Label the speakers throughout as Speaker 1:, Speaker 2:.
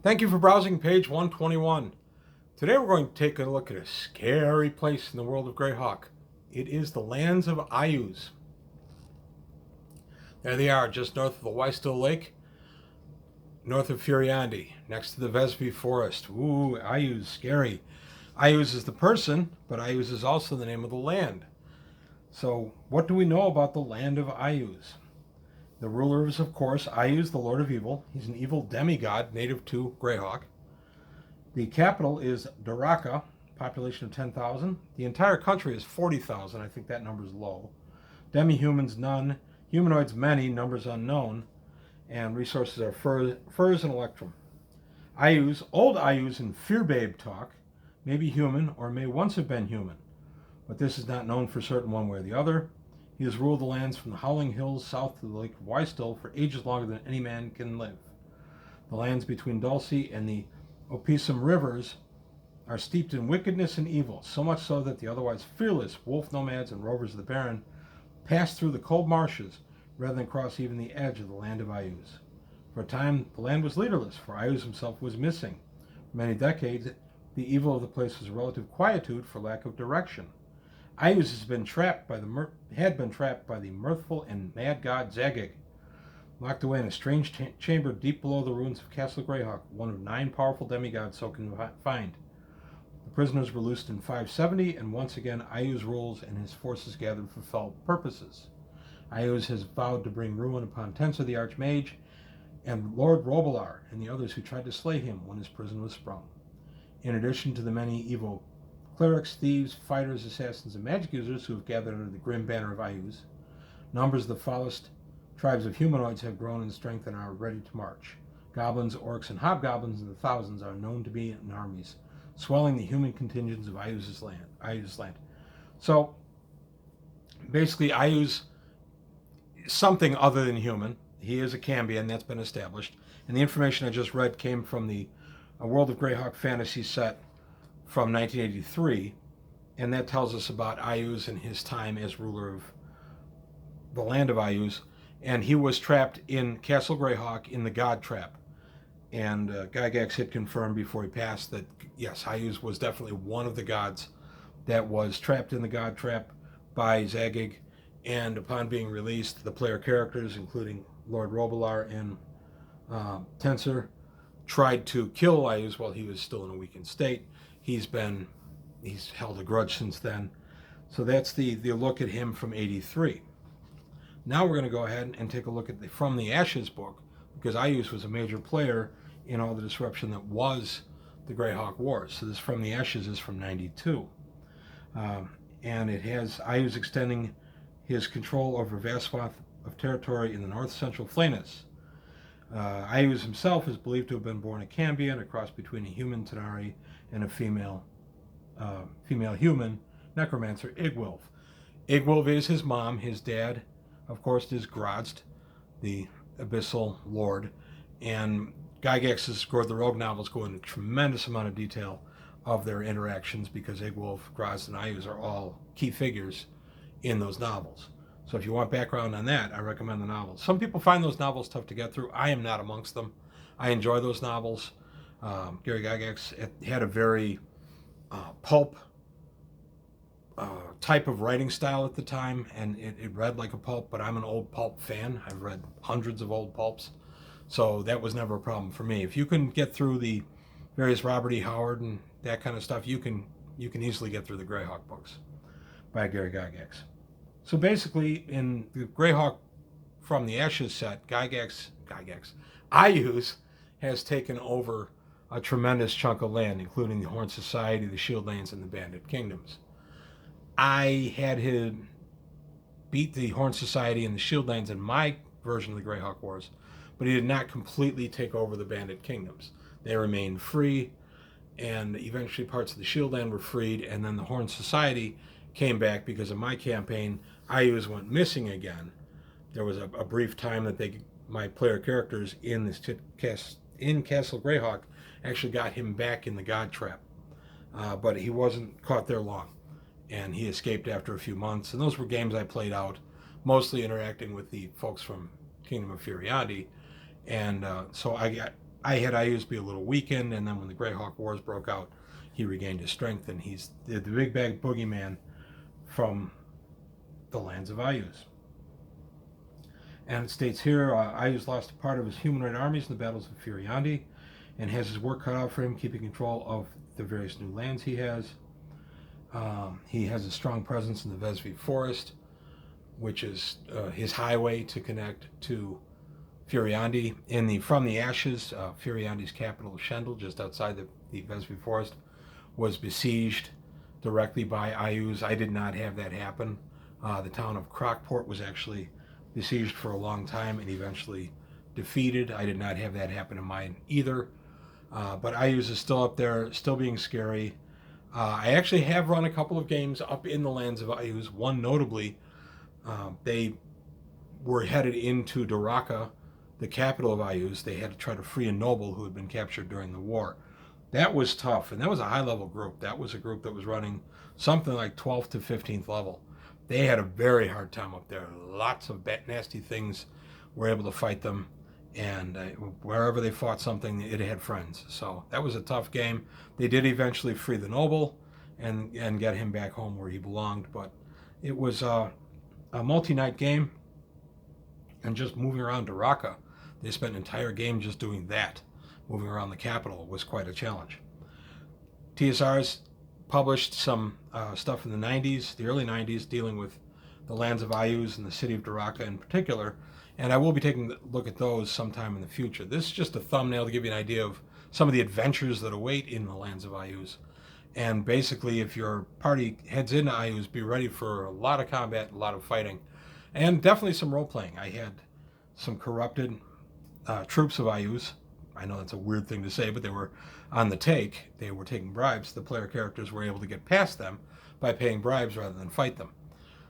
Speaker 1: Thank you for browsing page 121. Today we're going to take a look at a scary place in the world of Greyhawk. It is the lands of Ayus. There they are, just north of the Wystall Lake, north of Furyondy, next to the Vesby Forest. Ooh, Ayus, scary. Ayus is the person, but Ayus is also the name of the land. So what do we know about the land of Ayus? The ruler is, of course, Ayus, the Lord of Evil. He's an evil demigod native to Greyhawk. The capital is Doraka, population of 10,000. The entire country is 40,000. I think that number is low. Demi-humans, none. Humanoids, many. Numbers unknown. And resources are furs and electrum. Ayus, old Ayus in Fearbabe talk, may be human or may once have been human. But this is not known for certain one way or the other. He has ruled the lands from the Howling Hills south to the Lake of Wystall for ages longer than any man can live. The lands between Dulcie and the Opisum rivers are steeped in wickedness and evil, so much so that the otherwise fearless wolf nomads and rovers of the Barren pass through the cold marshes rather than cross even the edge of the land of Ayus. For a time, the land was leaderless, for Ayus himself was missing. For many decades, the evil of the place was a relative quietude for lack of direction. Ayus had been trapped by the mirthful and mad god Zagig, locked away in a strange chamber deep below the ruins of Castle Greyhawk, one of 9 powerful demigods so confined. The prisoners were loosed in 570, and once again Ayus rules and his forces gathered for foul purposes. Ayus has vowed to bring ruin upon Tenser the Archmage and Lord Robelar and the others who tried to slay him when his prison was sprung. In addition to the many evil clerics, thieves, fighters, assassins, and magic users who have gathered under the grim banner of Ayus, numbers of the foulest tribes of humanoids have grown in strength and are ready to march. Goblins, orcs, and hobgoblins in the thousands are known to be in armies, swelling the human contingents of Ayus' land. So, basically, Ayus is something other than human. He is a Cambion, that's been established. And the information I just read came from the World of Greyhawk fantasy set from 1983, and that tells us about Ayus and his time as ruler of the land of Ayus. And he was trapped in Castle Greyhawk in the God Trap. And Gygax had confirmed before he passed that, yes, Ayus was definitely one of the gods that was trapped in the God Trap by Zagig. And upon being released, the player characters, including Lord Robelar and Tenser, tried to kill Ayus while he was still in a weakened state. He's held a grudge since then. So that's the look at him from 83. Now we're going to go ahead and take a look at the From the Ashes book, because Ayus was a major player in all the disruption that was the Greyhawk Wars. So this From the Ashes is from 92. And it has Ayus extending his control over a vast swath of territory in the north-central Flanis. Ayus himself is believed to have been born a Cambion, a cross between a human Tanari and a female human necromancer, Igwilf. Igwilf is his mom. His dad, of course, is Grozd, the Abyssal Lord. And Gygax's Gord the Rogue novels go into a tremendous amount of detail of their interactions, because Igwilf, Grozd, and Ayus are all key figures in those novels. So if you want background on that, I recommend the novels. Some people find those novels tough to get through. I am not amongst them. I enjoy those novels. Gary Gygax had a very pulp type of writing style at the time, and it read like a pulp, but I'm an old pulp fan. I've read hundreds of old pulps, so that was never a problem for me. If you can get through the various Robert E. Howard and that kind of stuff, you can easily get through the Greyhawk books by Gary Gygax. So basically, in the Greyhawk From the Ashes set, Ayus has taken over a tremendous chunk of land, including the Horn Society, the Shieldlands, and the Bandit Kingdoms. I had him beat the Horn Society and the Shieldlands in my version of the Greyhawk Wars, but he did not completely take over the Bandit Kingdoms. They remained free, and eventually parts of the Shieldland were freed, and then the Horn Society came back because of my campaign. Ayus went missing again. There was a brief time that my player characters in Castle Greyhawk actually got him back in the God Trap, but he wasn't caught there long, and he escaped after a few months. And those were games I played out, mostly interacting with the folks from Kingdom of Furyondy, and so I got I had Ayuz be a little weakened, and then when the Greyhawk Wars broke out, he regained his strength, and he's the big bag boogeyman from the lands of Ayuz. And it states here, Ayuz lost a part of his humanoid armies in the battles of Furyondy, and has his work cut out for him, keeping control of the various new lands he has. He has a strong presence in the Vesvi Forest, which is his highway to connect to Furyondy. From the ashes, Furyondy's capital, Shendel, just outside the Vesvi Forest, was besieged directly by Ayuz. I did not have that happen. The town of Crockport was actually besieged for a long time and eventually defeated. I did not have that happen in mine either. But Ayuz is still up there, still being scary. I actually have run a couple of games up in the lands of Ayuz. One notably, they were headed into Daraka, the capital of Ayuz. They had to try to free a noble who had been captured during the war. That was tough, and that was a high-level group. That was a group that was running something like 12th to 15th level. They had a very hard time up there. Lots of nasty things were able to fight them, and wherever they fought something, it had friends. So that was a tough game. They did eventually free the noble and get him back home where he belonged, but it was a multi-night game, and just moving around Daraka, they spent an entire game just doing that. Moving around the capital was quite a challenge. TSR's published some stuff in the 90s, the early 90s, dealing with the lands of Ayuz and the city of Daraka in particular, and I will be taking a look at those sometime in the future. This is just a thumbnail to give you an idea of some of the adventures that await in the lands of Ayuz. And basically, if your party heads into Ayuz, be ready for a lot of combat, a lot of fighting, and definitely some role-playing. I had some corrupted troops of Ayuz. I know that's a weird thing to say, but they were on the take. They were taking bribes. The player characters were able to get past them by paying bribes rather than fight them.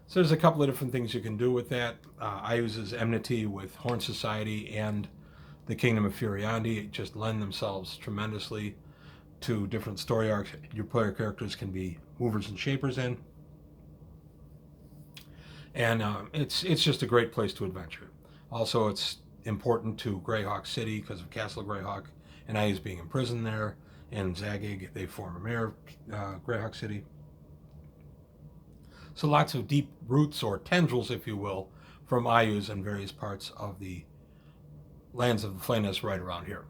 Speaker 1: So there's a couple of different things you can do with that. Ayuz's enmity with Horn Society and the Kingdom of Furyondy just lend themselves tremendously to different story arcs your player characters can be movers and shapers in. And it's just a great place to adventure. Also, it's important to Greyhawk City because of Castle Greyhawk and Ayuz being imprisoned there, and Zagig, they form a mayor of Greyhawk City. So lots of deep roots, or tendrils, if you will, from Ayuz and various parts of the lands of the Flayness right around here.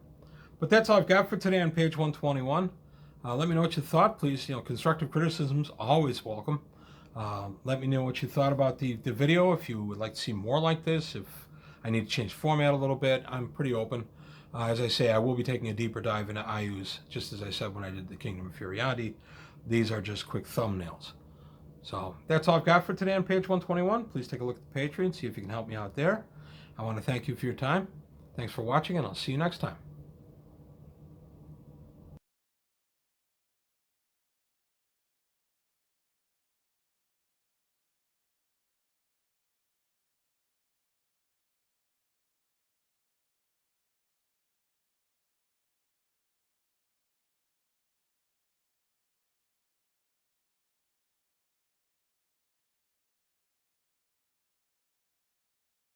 Speaker 1: But that's all I've got for today on page 121. Let me know what you thought. Please, constructive criticisms always welcome. Let me know what you thought about the video. If you would like to see more like this, if I need to change format a little bit, I'm pretty open. As I say, I will be taking a deeper dive into Ayuz, just as I said when I did the Kingdom of Furyondy. These are just quick thumbnails. So that's all I've got for today on page 121. Please take a look at the Patreon, see if you can help me out there. I want to thank you for your time. Thanks for watching, and I'll see you next time.